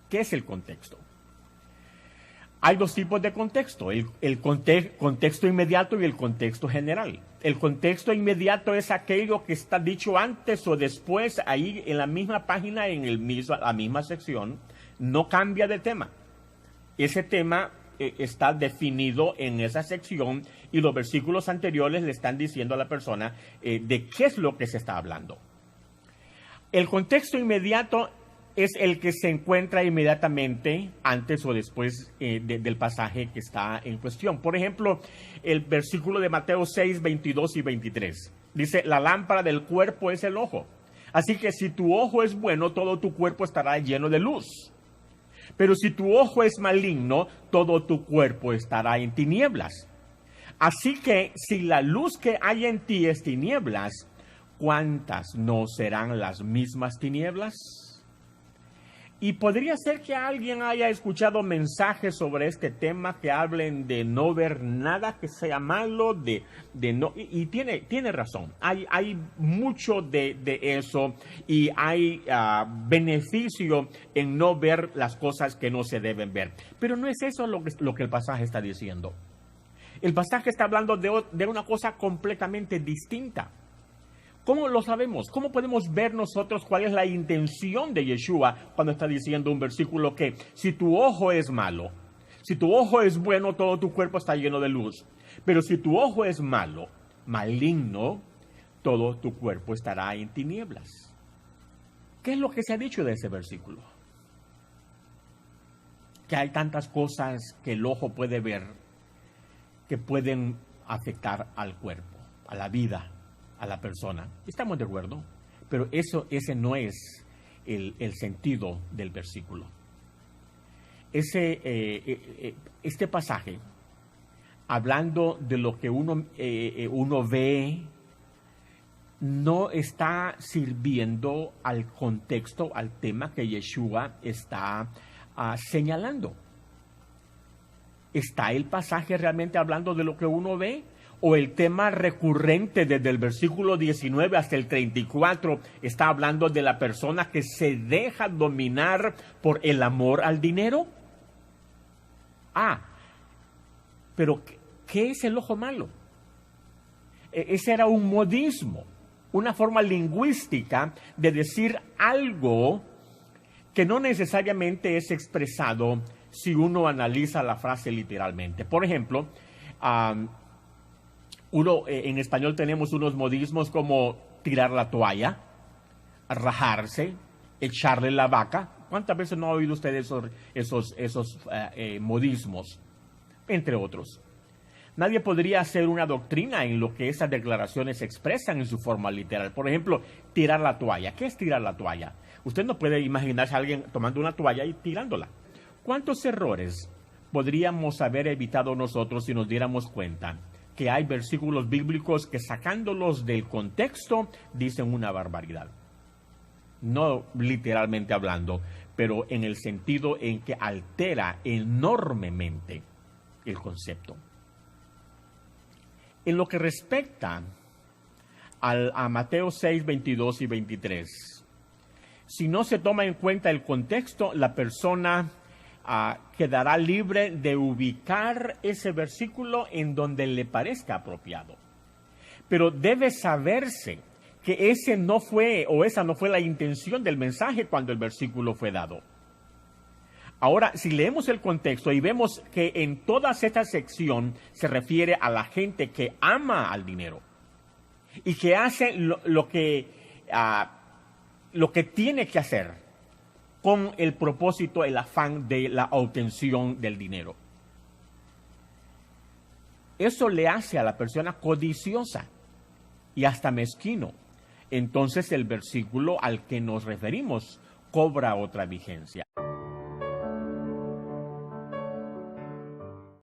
¿Qué es el contexto? Hay dos tipos de contexto, el contexto inmediato y el contexto general. El contexto inmediato es aquello que está dicho antes o después, ahí en la misma página, en la misma sección, no cambia de tema. Ese tema está definido en esa sección y los versículos anteriores le están diciendo a la persona de qué es lo que se está hablando. El contexto inmediato es el que se encuentra inmediatamente antes o después del pasaje que está en cuestión. Por ejemplo, el versículo de Mateo 6, 22 y 23. Dice, la lámpara del cuerpo es el ojo. Así que si tu ojo es bueno, todo tu cuerpo estará lleno de luz. Pero si tu ojo es maligno, todo tu cuerpo estará en tinieblas. Así que si la luz que hay en ti es tinieblas, ¿cuántas no serán las mismas tinieblas? Y podría ser que alguien haya escuchado mensajes sobre este tema que hablen de no ver nada que sea malo, y tiene razón. Hay mucho de eso y hay beneficio en no ver las cosas que no se deben ver. Pero no es eso lo que el pasaje está diciendo. El pasaje está hablando de una cosa completamente distinta. ¿Cómo lo sabemos? ¿Cómo podemos ver nosotros cuál es la intención de Yeshua cuando está diciendo un versículo que si tu ojo es malo, si tu ojo es bueno, todo tu cuerpo está lleno de luz? Pero si tu ojo es malo, maligno, todo tu cuerpo estará en tinieblas. ¿Qué es lo que se ha dicho de ese versículo? Que hay tantas cosas que el ojo puede ver que pueden afectar al cuerpo, a la vida, a la persona. Estamos de acuerdo, pero ese no es el sentido del versículo. Este pasaje, hablando de lo que uno ve, no está sirviendo al contexto, al tema que Yeshua está señalando. ¿Está el pasaje realmente hablando de lo que uno ve? ¿O el tema recurrente desde el versículo 19 hasta el 34 está hablando de la persona que se deja dominar por el amor al dinero? Pero ¿qué es el ojo malo? Ese era un modismo, una forma lingüística de decir algo que no necesariamente es expresado si uno analiza la frase literalmente. Por ejemplo, en español tenemos unos modismos como tirar la toalla, rajarse, echarle la vaca. ¿Cuántas veces no ha oído usted esos modismos? Entre otros. Nadie podría hacer una doctrina en lo que esas declaraciones expresan en su forma literal. Por ejemplo, tirar la toalla. ¿Qué es tirar la toalla? Usted no puede imaginarse a alguien tomando una toalla y tirándola. ¿Cuántos errores podríamos haber evitado nosotros si nos diéramos cuenta que hay versículos bíblicos que sacándolos del contexto dicen una barbaridad? No literalmente hablando, pero en el sentido en que altera enormemente el concepto. En lo que respecta a Mateo 6, 22 y 23, si no se toma en cuenta el contexto, la persona quedará libre de ubicar ese versículo en donde le parezca apropiado. Pero debe saberse que esa no fue la intención del mensaje cuando el versículo fue dado. Ahora, si leemos el contexto y vemos que en toda esta sección se refiere a la gente que ama al dinero y que hace lo que tiene que hacer con el propósito, el afán de la obtención del dinero. Eso le hace a la persona codiciosa y hasta mezquino. Entonces el versículo al que nos referimos cobra otra vigencia.